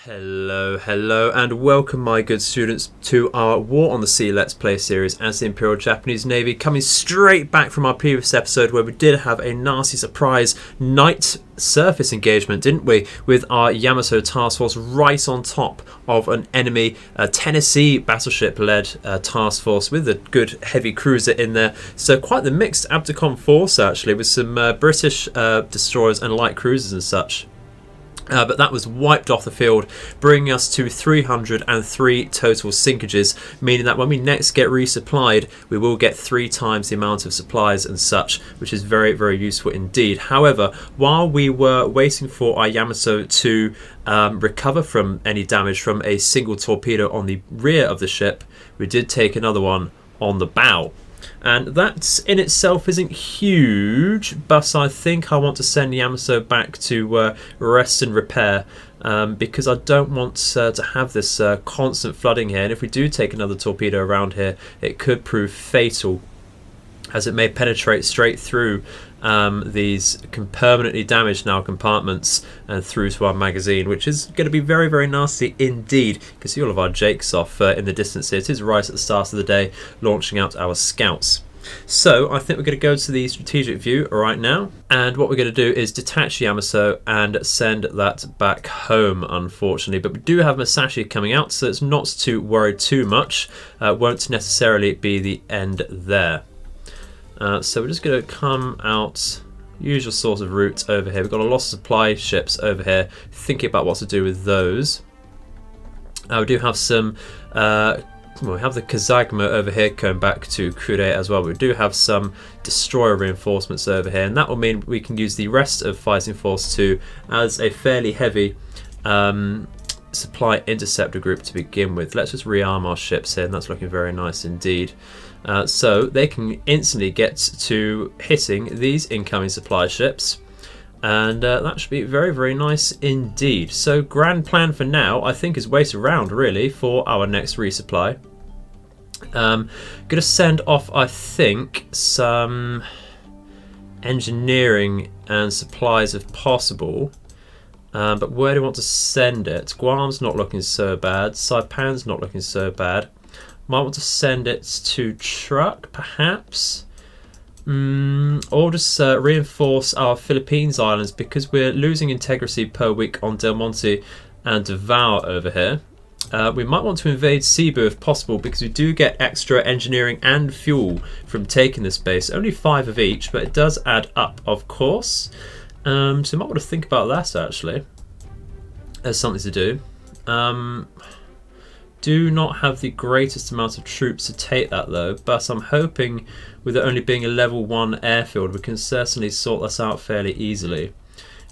Hello, and welcome, my good students, to our War on the Sea Let's Play series as the Imperial Japanese Navy, coming straight back from our previous episode where we did have a nasty surprise night surface engagement, didn't we, with our Yamato task force right on top of an enemy Tennessee battleship-led task force with a good heavy cruiser in there. So quite the mixed Abdicom force, actually, with some British destroyers and light cruisers and such. But that was wiped off the field, bringing us to 303 total sinkages, meaning that when we next get resupplied, we will get 3 times the amount of supplies and such, which is very, very useful indeed. However, while we were waiting for our Yamato to recover from any damage from a single torpedo on the rear of the ship, we did take another one on the bow. And that in itself isn't huge, but I think I want to send Yamato back to rest and repair because I don't want to have this constant flooding here. And if we do take another torpedo around here, it could prove fatal, as it may penetrate straight through these permanently damaged now compartments and through to our magazine, which is going to be very, very nasty indeed. You can see all of our Jakes off in the distance here. It is right at the start of the day, launching out our scouts. So I think we're going to go to the strategic view right now, and what we're going to do is detach Yamato and send that back home, unfortunately. But we do have Masashi coming out, so it's not to worry too much. Won't necessarily be the end there. So we're just going to come out, usual sort of route over here. We've got a lot of supply ships over here, thinking about what to do with those. We do have some, we have the Kazagma over here going back to Kure as well. We do have some destroyer reinforcements over here, and that will mean we can use the rest of Fighting Force 2 as a fairly heavy supply interceptor group to begin with. Let's just rearm our ships here, and that's looking very nice indeed. So they can instantly get to hitting these incoming supply ships, and that should be very, very nice indeed. So grand plan for now, I think, is wait around really for our next resupply. Gonna send off, I think, some engineering and supplies if possible. But where do I want to send it? Guam's not looking so bad. Saipan's not looking so bad. Might want to send it to Truck, perhaps. Or just reinforce our Philippines islands, because we're losing integrity per week on Del Monte and Davao over here. We might want to invade Cebu if possible, because we do get extra engineering and fuel from taking this base. Only 5 of each, but it does add up, of course. So you might want to think about that, actually, as something to do. Do not have the greatest amount of troops to take that though, but I'm hoping with it only being a level 1 airfield, we can certainly sort this out fairly easily.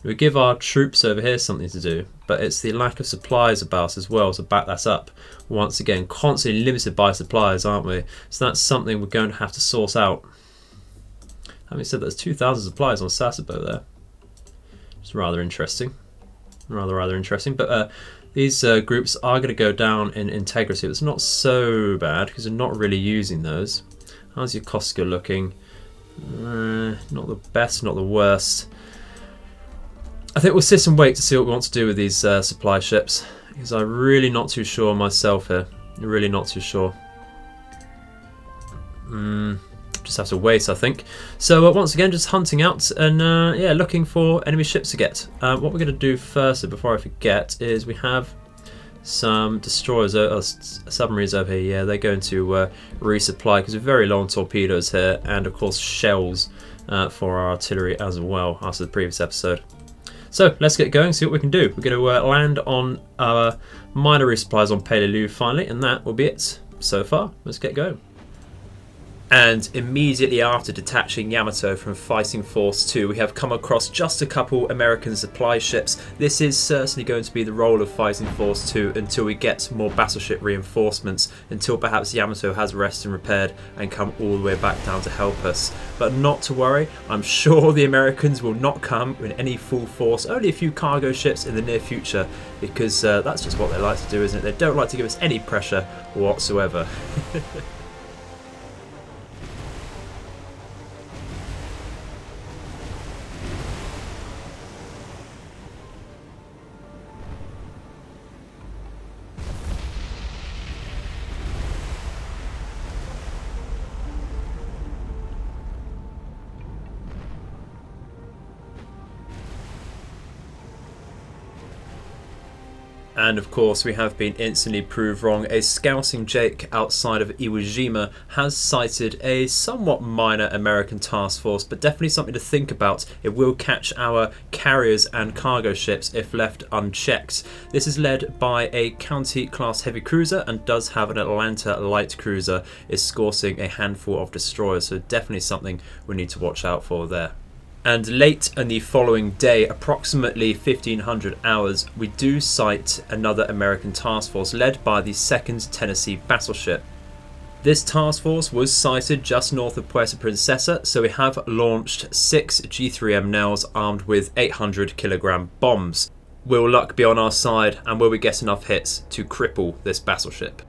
We give our troops over here something to do, but it's the lack of supplies about as well to back that up. Once again, constantly limited by supplies, aren't we? So that's something we're going to have to source out. Having said, there's 2,000 supplies on Sasebo there. It's rather interesting. Rather interesting, but these groups are going to go down in integrity. It's not so bad because we're not really using those. How's your Costco looking? Not the best, not the worst. I think we'll sit and wait to see what we want to do with these supply ships, because I'm really not too sure myself here. Really not too sure. Just have to wait, I think. So once again, just hunting out and yeah, looking for enemy ships to get. What we're going to do first, before I forget, is we have some destroyers, submarines over here. Yeah, they're going to resupply because we're very low on torpedoes here, and of course shells for our artillery as well after the previous episode. So let's get going, see what we can do. We're going to land on our minor resupplies on Peleliu finally, and that will be it so far. Let's get going. And immediately after detaching Yamato from Fighting Force 2, we have come across just a couple American supply ships. This is certainly going to be the role of Fighting Force 2 until we get more battleship reinforcements, until perhaps Yamato has rested and repaired and come all the way back down to help us. But not to worry, I'm sure the Americans will not come in any full force, only a few cargo ships in the near future, because that's just what they like to do, isn't it? They don't like to give us any pressure whatsoever. And of course, we have been instantly proved wrong. A scouting Jake outside of Iwo Jima has sighted a somewhat minor American task force, but definitely something to think about. It will catch our carriers and cargo ships if left unchecked. This is led by a County-class heavy cruiser and does have an Atlanta light cruiser escorting a handful of destroyers, so definitely something we need to watch out for there. And late in the following day, approximately 1500 hours, we do sight another American task force led by the 2nd Tennessee battleship. This task force was sighted just north of Puerto Princesa, so we have launched 6 G3M Nels armed with 800 kilogram bombs. Will luck be on our side, and will we get enough hits to cripple this battleship?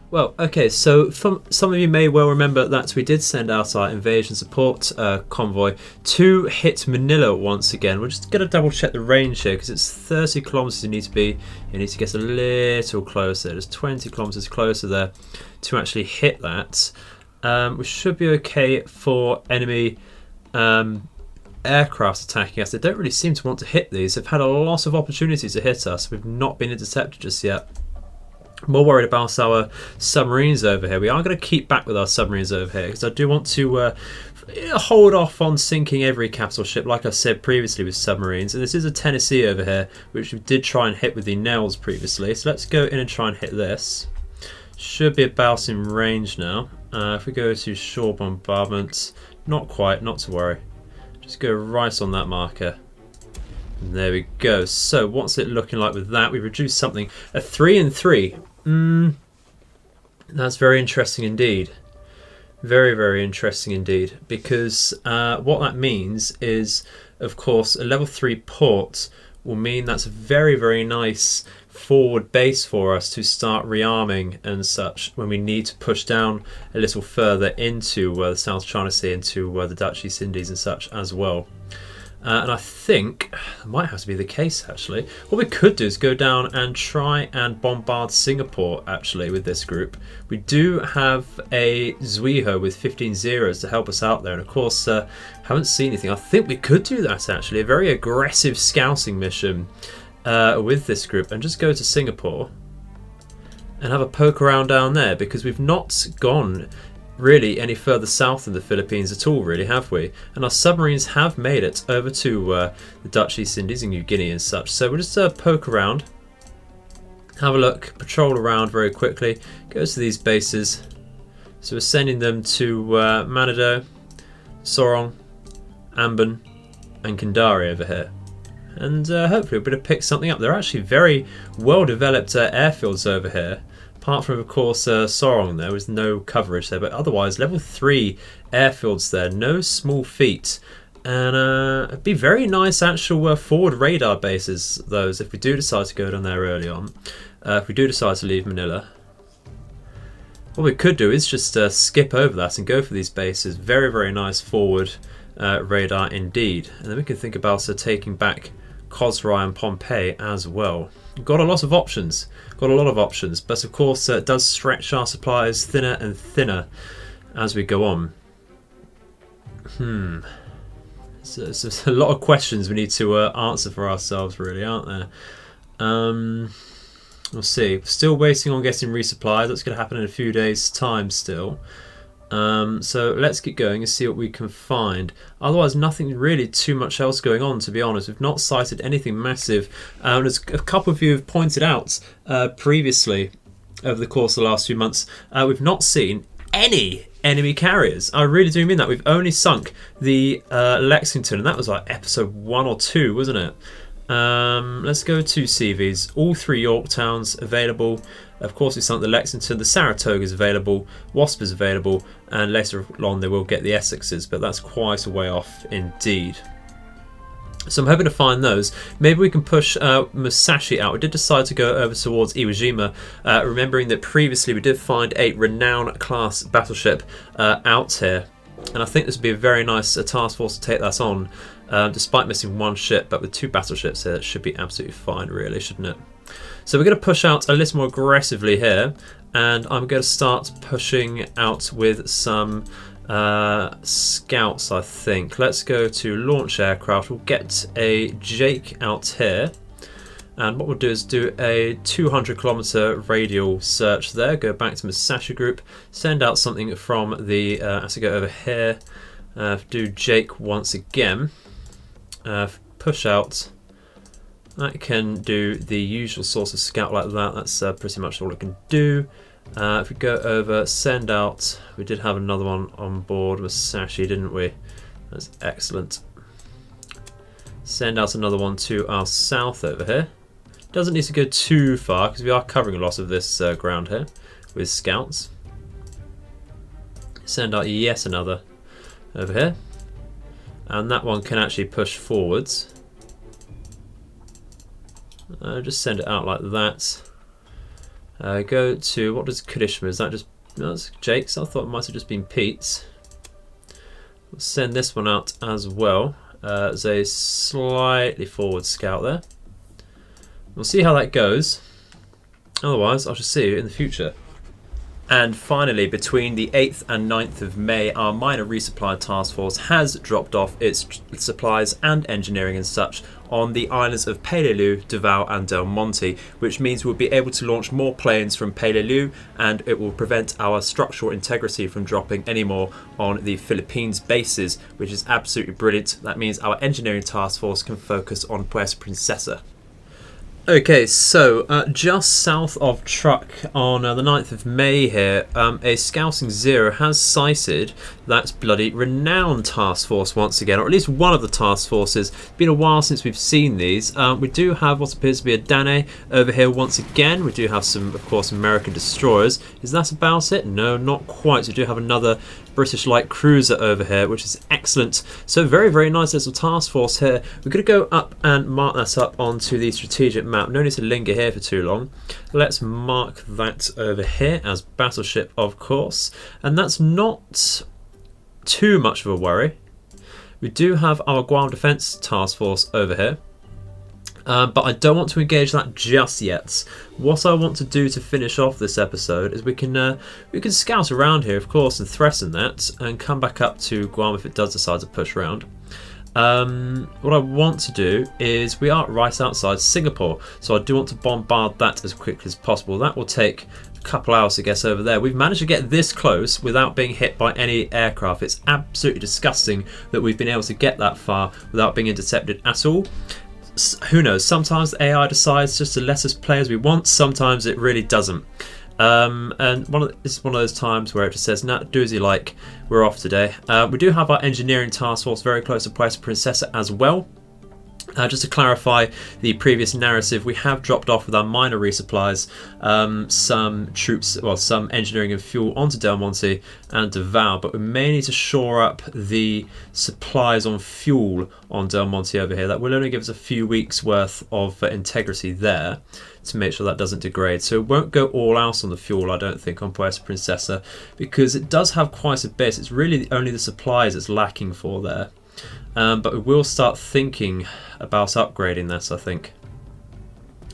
Well, okay, so some of you may well remember that we did send out our invasion support convoy to hit Manila once again. We're just going to double check the range here because it's 30 kilometers you need to be. You need to get a little closer. There's 20 kilometers closer there to actually hit that. We should be okay for enemy aircraft attacking us. They don't really seem to want to hit these. They've had a lot of opportunities to hit us. We've not been intercepted just yet. More worried about our submarines over here. We are going to keep back with our submarines over here because I do want to hold off on sinking every capital ship, like I said previously with submarines. And this is a Tennessee over here, which we did try and hit with the Nels previously. So let's go in and try and hit this. Should be about in range now. If we go to shore bombardment, not quite, not to worry. Just go right on that marker. And there we go. So what's it looking like with that? We've reduced something. A 3 and 3. That's very interesting indeed. Very, very interesting indeed. Because what that means is, of course, a level 3 port will mean that's a very, very nice forward base for us to start rearming and such when we need to push down a little further into the South China Sea, into the Dutch East Indies and such as well. And I think it might have to be the case actually. What we could do is go down and try and bombard Singapore actually with this group. We do have a Zuiho with 15 zeros to help us out there, and of course haven't seen anything. I think we could do that actually, a very aggressive scouting mission with this group, and just go to Singapore and have a poke around down there, because we've not gone really any further south than the Philippines at all, really, have we? And our submarines have made it over to the Dutch East Indies and New Guinea and such. So we'll just poke around, have a look, patrol around very quickly, go to these bases. So we're sending them to Manado, Sorong, Ambon and Kendari over here. And hopefully we'll be able to pick something up. They're actually very well developed airfields over here. Apart from, of course, Sorong, there was no coverage there, but otherwise, level 3 airfields there, no small feat. And it'd be very nice actual forward radar bases, those, if we do decide to go down there early on. If we do decide to leave Manila. What we could do is just skip over that and go for these bases. Very, very nice forward radar indeed. And then we can think about taking back Cosrai and Pompeii as well. Got a lot of options. Got a lot of options, but of course it does stretch our supplies thinner and thinner as we go on. So there's a lot of questions we need to answer for ourselves, really, aren't there? We'll see. Still waiting on getting resupplied. That's going to happen in a few days' time still. So let's get going and see what we can find. Otherwise, nothing really too much else going on, to be honest. We've not sighted anything massive. As a couple of you have pointed out previously over the course of the last few months, we've not seen any enemy carriers. I really do mean that. We've only sunk the Lexington, and that was like episode 1 or 2, wasn't it? Let's go to CVs. All 3 Yorktowns available. Of course, we sunk the Lexington, the Saratoga is available, Wasp is available, and later on they will get the Essexes, but that's quite a way off indeed. So I'm hoping to find those. Maybe we can push Musashi out. We did decide to go over towards Iwo Jima, remembering that previously we did find a Renown class battleship out here. And I think this would be a very nice task force to take that on, despite missing one ship. But with 2 battleships here, that should be absolutely fine, really, shouldn't it? So we're going to push out a little more aggressively here. And I'm going to start pushing out with some scouts, I think. Let's go to launch aircraft. We'll get a Jake out here. And what we'll do is do a 200-kilometer radial search there. Go back to Musashi Group. Send out something from the... as we go over here. Do Jake once again. Push out. That can do the usual source of scout like that. That's pretty much all it can do. If we go over, send out. We did have another one on board, Musashi, didn't we? That's excellent. Send out another one to our south over here. Doesn't need to go too far because we are covering a lot of this ground here with scouts. Send out yet another over here. And that one can actually push forwards. Just send it out like that. Go to, what does Kadishma, is that just, no, that's Jake's, I thought it might have just been Pete's. We'll send this one out as well as a slightly forward scout there. We'll see how that goes. Otherwise, I shall see you in the future. And finally, between the 8th and 9th of May, our minor resupply task force has dropped off its supplies and engineering and such on the islands of Peleliu, Davao and Del Monte, which means we'll be able to launch more planes from Peleliu, and it will prevent our structural integrity from dropping anymore on the Philippines bases, which is absolutely brilliant. That means our engineering task force can focus on Puerto Princesa. Okay, so just south of Truk on the 9th of May here, a Scouting Zero has sighted that bloody Renown task force once again, or at least one of the task forces. It's been a while since we've seen these. We do have what appears to be a Dane over here once again. We do have some, of course, American destroyers. Is that about it? No, not quite. We do have another British light cruiser over here, which is excellent. So very, very nice little task force here. We're going to go up and mark that up onto the strategic map. No need to linger here for too long. Let's mark that over here as battleship, of course. And that's not too much of a worry. We do have our Guam Defence Task Force over here. But I don't want to engage that just yet. What I want to do to finish off this episode is we can scout around here, of course, and threaten that, and come back up to Guam if it does decide to push around. What I want to do is we are right outside Singapore, so I do want to bombard that as quickly as possible. That will take a couple hours to get over there. We've managed to get this close without being hit by any aircraft. It's absolutely disgusting that we've been able to get that far without being intercepted at all. Who knows, sometimes the AI decides just to let us play as we want, sometimes it really doesn't. And this is one of those times where it just says, nah, do as you like, we're off today. We do have our engineering task force very close to Puerto Princesa as well. Just to clarify the previous narrative, we have dropped off with our minor resupplies some troops, well, some engineering and fuel onto Del Monte and Davao, but we may need to shore up the supplies on fuel on Del Monte over here. That will only give us a few weeks worth of integrity there to make sure that doesn't degrade. So it won't go all out on the fuel, I don't think, on Puerto Princesa, because it does have quite a bit. It's really only the supplies it's lacking for there. But we will start thinking about upgrading this, I think.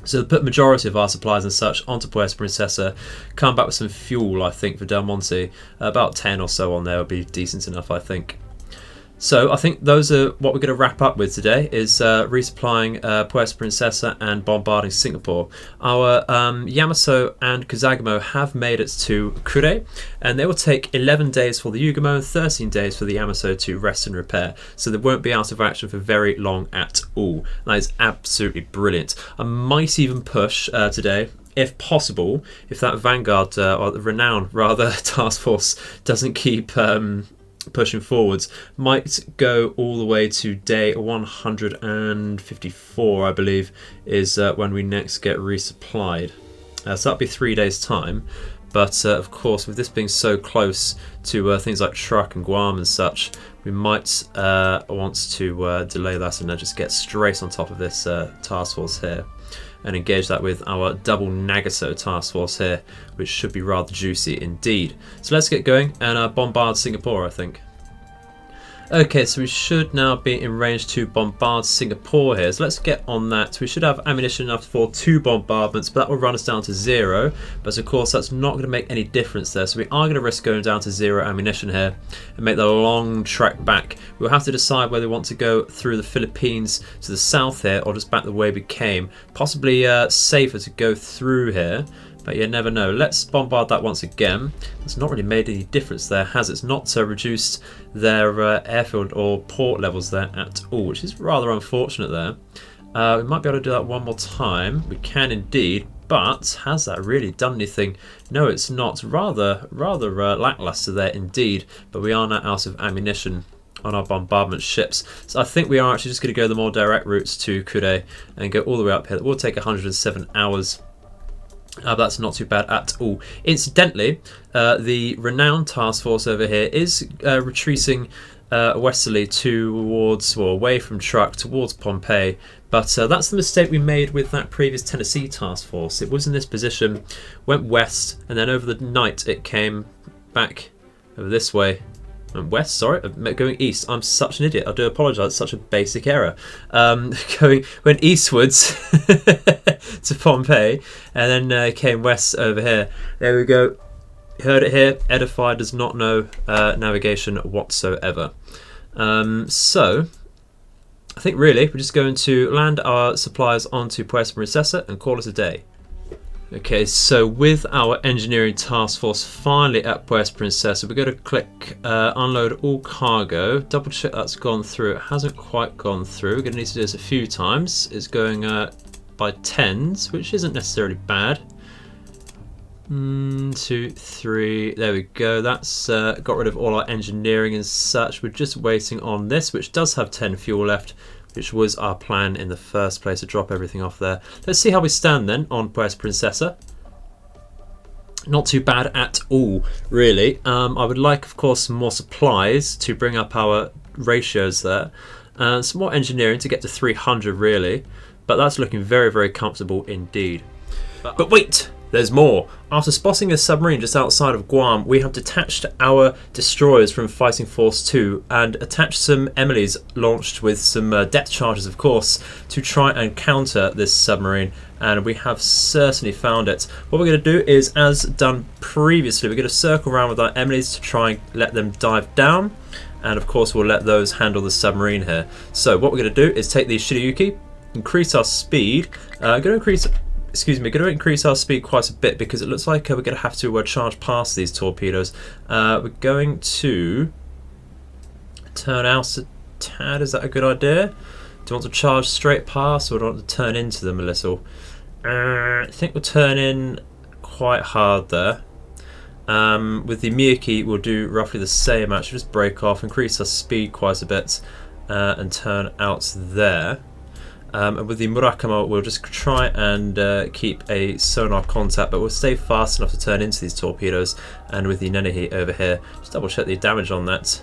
So put majority of our supplies and such onto Puerto Princesa, come back with some fuel, I think, for Del Monte. About 10 or so on there would be decent enough, I think. So I think those are what we're going to wrap up with today, is resupplying Puerto Princesa and bombarding Singapore. Our Yamato and Kusagamo have made it to Kure, and they will take 11 days for the Yugamo and 13 days for the Yamato to rest and repair. So they won't be out of action for very long at all. That is absolutely brilliant. I might even push today, if possible, if that Vanguard, or the Renown rather, task force doesn't keep pushing forwards, might go all the way to day 154, I believe, is when we next get resupplied. So that'll be 3 days' time. But of course, with this being so close to things like Truck and Guam and such, we might want to delay that and then just get straight on top of this task force here and engage that with our double Nagato task force here, which should be rather juicy indeed. So let's get going and bombard Singapore, I think. Okay, so we should now be in range to bombard Singapore here. So let's get on that. We should have ammunition enough for 2 bombardments, but that will run us down to 0. But of course, that's not going to make any difference there. So we are going to risk going down to 0 ammunition here and make the long trek back. We'll have to decide whether we want to go through the Philippines to the south here or just back the way we came. Possibly safer to go through here. But you never know. Let's bombard that once again. It's not really made any difference there, has it? It's not reduced their airfield or port levels there at all, which is rather unfortunate there. We might be able to do that one more time. We can indeed, but has that really done anything? No, it's not. Rather lackluster there indeed, but we are now out of ammunition on our bombardment ships. So I think we are actually just going to go the more direct routes to Kure and go all the way up here. It will take 107 hours. That's not too bad at all. Incidentally, the renowned task force over here is retreating westerly towards, or away from Truck towards Pompeii. But that's the mistake we made with that previous Tennessee task force. It was in this position, went west, and then over the night it came back over this way. West, sorry, going east. I'm such an idiot. I do apologise. It's such a basic error. Went eastwards to Pompeii, and then came west over here. There we go. Heard it here. Edified does not know navigation whatsoever. So I think really we're just going to land our supplies onto Puerto Princesa and call it a day. Okay, so with our engineering task force finally at Puerto Princesa, we're going to click unload all cargo, double check that's gone through. It hasn't quite gone through. We're going to need to do this a few times. It's going by tens, which isn't necessarily bad. 2, 3, there we go. That's got rid of all our engineering and such. We're just waiting on this, which does have 10 fuel left, which was our plan in the first place, to drop everything off there. Let's see how we stand then on Puerto Princesa. Not too bad at all, really. I would like, of course, some more supplies to bring up our ratios there. Some more engineering to get to 300, really. But that's looking very, very comfortable indeed. But wait! There's more. After spotting a submarine just outside of Guam, we have detached our destroyers from Fighting Force 2 and attached some Emilys launched with some depth charges, of course, to try and counter this submarine. And we have certainly found it. What we're going to do is, as done previously, we're going to circle around with our Emilys to try and let them dive down. And of course, we'll let those handle the submarine here. So what we're going to do is take the Shiryuki, increase our speed. Going to increase our speed quite a bit because it looks like we're going to have to charge past these torpedoes. We're going to turn out a tad. Is that a good idea? Do you want to charge straight past, or do you want to turn into them a little? I think we'll turn in quite hard there. With the Miyuki, we'll do roughly the same. Actually, just break off, increase our speed quite a bit, and turn out there. And with the Murakama, we'll just try and keep a sonar contact, but we'll stay fast enough to turn into these torpedoes. And with the Nenehi over here, just double check the damage on that.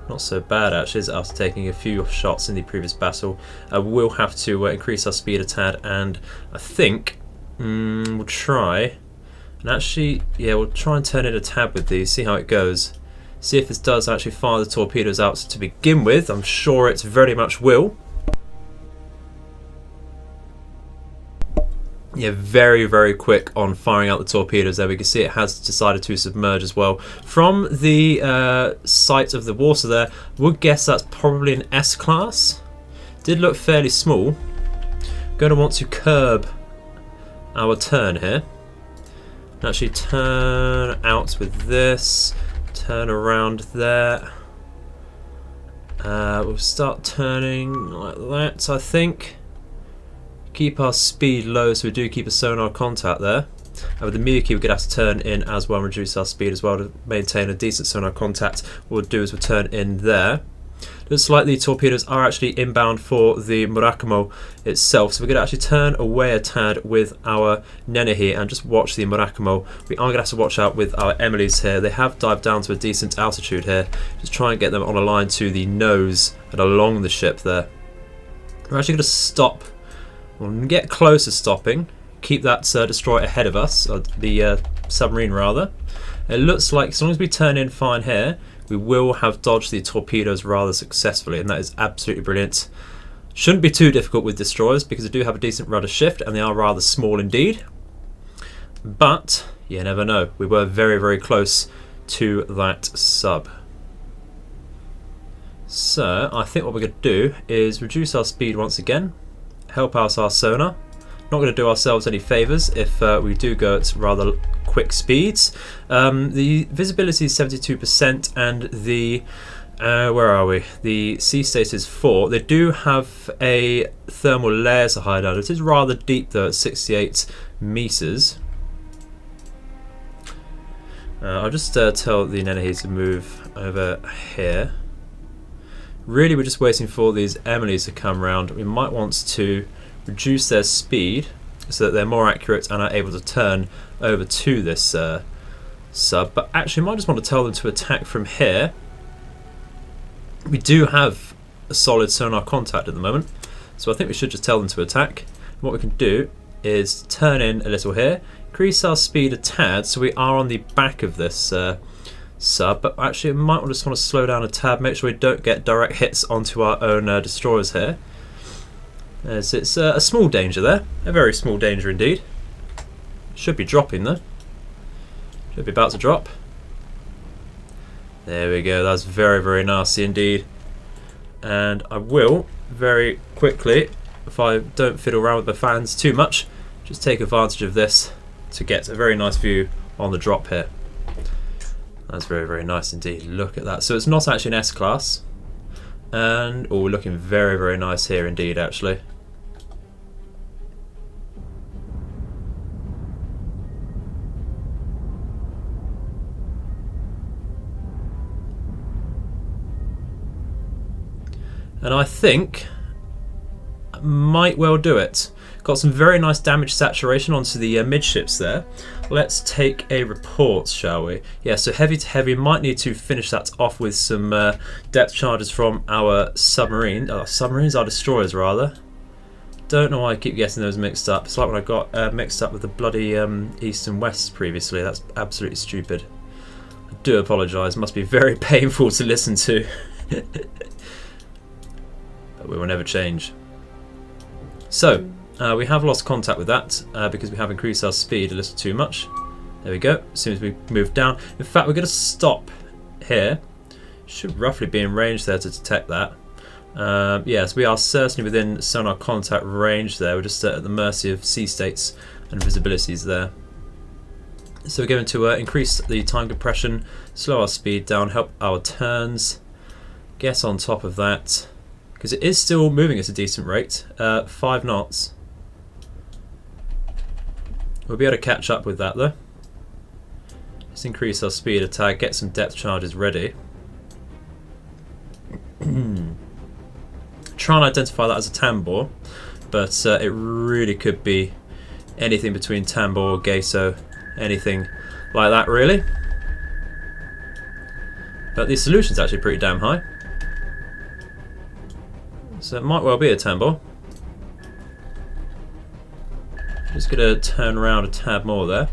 Not so bad actually, after taking a few shots in the previous battle. We'll have to increase our speed a tad, and I think we'll try. And actually, yeah, we'll try and turn it a tad with these, see how it goes. See if this does actually fire the torpedoes out to begin with. I'm sure it very much will. Yeah, very, very quick on firing out the torpedoes there. We can see it has decided to submerge as well. From the sight of the water there, would guess that's probably an S-class. Did look fairly small. Going to want to curb our turn here. Actually turn out with this. Turn around there. We'll start turning like that, I think. Keep our speed low so we do keep a sonar contact there. And with the Miyuki, we're going to have to turn in as well and reduce our speed as well to maintain a decent sonar contact. What we'll do is we'll turn in there. Looks like the torpedoes are actually inbound for the Murakamo itself, so we're going to actually turn away a tad with our Nene here and just watch the Murakamo. We are going to have to watch out with our Emily's here. They have dived down to a decent altitude here. Just try and get them on a line to the nose and along the ship there. We're actually going to stop. We'll get close to stopping. Keep that destroyer ahead of us, or the submarine rather. It looks like as long as we turn in fine here, we will have dodged the torpedoes rather successfully, and that is absolutely brilliant. Shouldn't be too difficult with destroyers because they do have a decent rudder shift and they are rather small indeed. But you never know. We were very, very close to that sub. So I think what we're going to do is reduce our speed once again, help out our sonar. Not going to do ourselves any favours if we do go at rather quick speeds. The visibility is 72% and the where are we? The sea state is 4. They do have a thermal layers to hide under. It is rather deep though at 68 meters. I'll just tell the Nenehi to move over here. Really, we're just waiting for these Emilys to come round. We might want to reduce their speed so that they're more accurate and are able to turn over to this sub, but actually might just want to tell them to attack from here. We do have a solid sonar contact at the moment, so I think we should just tell them to attack. And what we can do is turn in a little here, increase our speed a tad so we are on the back of this sub, but actually we might just want to slow down a tad, make sure we don't get direct hits onto our own destroyers here. As it's a small danger there, a very small danger indeed. Should be dropping though. Should be about to drop. There we go, that's very, very nasty indeed. And I will very quickly, if I don't fiddle around with the fans too much, just take advantage of this to get a very nice view on the drop here. That's very, very nice indeed. Look at that. So it's not actually an S-class. And oh, we're looking very, very nice here indeed actually. And I think I might well do it. Got some very nice damage saturation onto the midships there. Let's take a report, shall we? Yeah, so heavy to heavy. Might need to finish that off with some depth charges from our submarine. Submarines, our destroyers rather. Don't know why I keep getting those mixed up. It's like when I got mixed up with the bloody east and west previously. That's absolutely stupid. I do apologise. Must be very painful to listen to. But we will never change. So we have lost contact with that because we have increased our speed a little too much. There we go. As soon as we move down. In fact, we're going to stop here. Should roughly be in range there to detect that. Yes, we are certainly within sonar contact range there. We're just at the mercy of sea states and visibilities there. So we're going to increase the time compression, slow our speed down, help our turns, get on top of that. Because it is still moving at a decent rate, 5 knots. We'll be able to catch up with that though. Let's increase our speed a tad, get some depth charges ready. Try and identify that as a tambor, but it really could be anything between tambor, geisho, anything like that really. But the solution's actually pretty damn high. So it might well be a tambor. Just going to turn around a tad more there.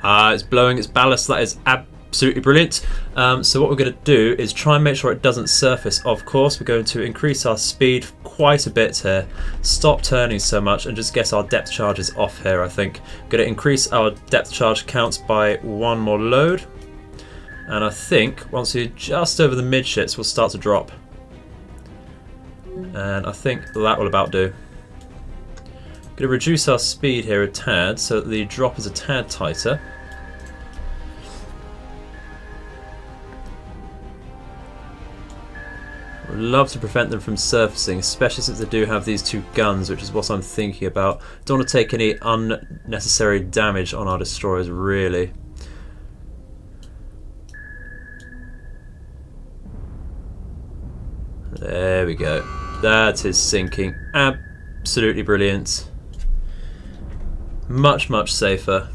It's blowing its ballast. That is absolutely brilliant. So what we're going to do is try and make sure it doesn't surface. Of course, we're going to increase our speed quite a bit here, stop turning so much, and just get our depth charges off here. I think going to increase our depth charge counts by 1 more load, and I think once we're just over the midships we'll start to drop, and I think that will about do. Going to reduce our speed here a tad so that the drop is a tad tighter. We're love to prevent them from surfacing, especially since they do have these 2 guns, which is what I'm thinking about. Don't want to take any unnecessary damage on our destroyers, really. There we go. That is sinking. Absolutely brilliant. Much, much safer.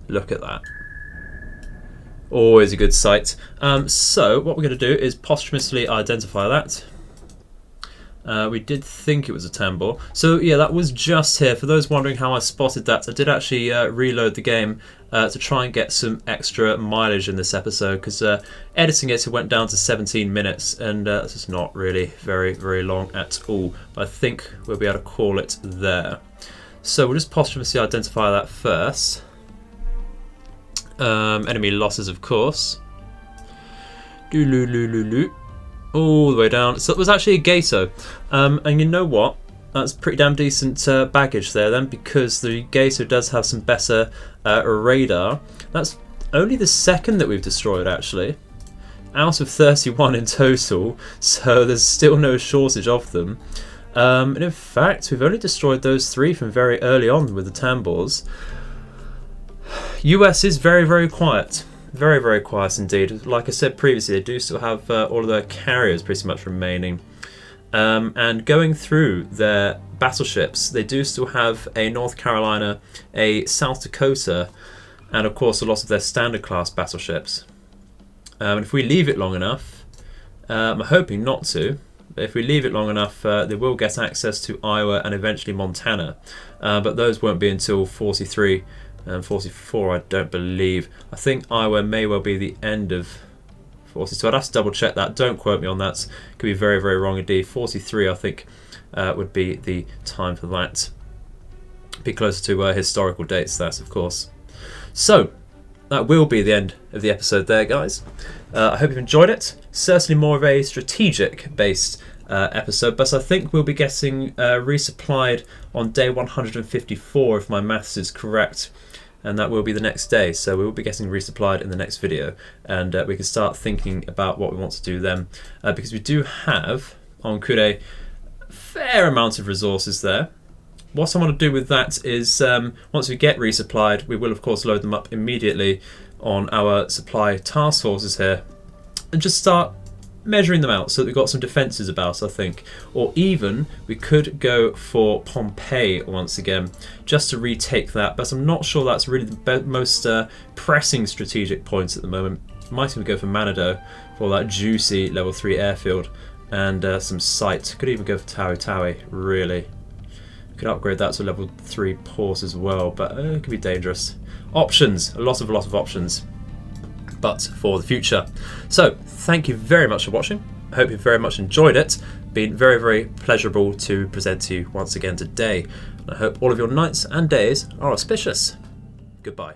Look at that. Always a good sight. So what we're going to do is posthumously identify that. We did think it was a Tambor. So yeah, that was just here. For those wondering how I spotted that, I did actually reload the game to try and get some extra mileage in this episode, because editing it went down to 17 minutes, and this is not really very, very long at all. But I think we'll be able to call it there. So we'll just posthumously identify that first. Enemy losses, of course. All the way down. So it was actually a Gato. And you know what? That's pretty damn decent baggage there then, because the Gato does have some better radar. That's only the second that we've destroyed, actually. Out of 31 in total, so there's still no shortage of them. And in fact, we've only destroyed those 3 from very early on with the Tambors. US is very, very quiet. Very, very quiet indeed. Like I said previously, they do still have all of their carriers pretty much remaining. And going through their battleships, they do still have a North Carolina, a South Dakota, and of course a lot of their standard class battleships. And if we leave it long enough, I'm hoping not to, but if we leave it long enough, they will get access to Iowa and eventually Montana. But those won't be until 43 and 44, I don't believe. I think Iowa may well be the end of 42. I'd have to double check that. Don't quote me on that. Could be very, very wrong indeed. 43, I think, would be the time for that. Be closer to historical dates, that, of course. So, that will be the end of the episode there, guys. I hope you've enjoyed it. Certainly more of a strategic-based episode, but I think we'll be getting resupplied on day 154, if my maths is correct. And that will be the next day, so we will be getting resupplied in the next video, and we can start thinking about what we want to do then, because we do have on Kure a fair amount of resources there. What I want to do with that is once we get resupplied, we will of course load them up immediately on our supply task forces here and just start measuring them out so that we've got some defences about, I think. Or even we could go for Pompeii once again just to retake that, but I'm not sure that's really the most pressing strategic point at the moment. Might even go for Manado for that juicy level 3 airfield and some sight. Could even go for Tawi Tawi, really. Could upgrade that to level 3 port as well, but it could be dangerous. Options, a lot of options, but for the future. So thank you very much for watching. I hope you very much enjoyed it. Been very, very pleasurable to present to you once again today. I hope all of your nights and days are auspicious. Goodbye.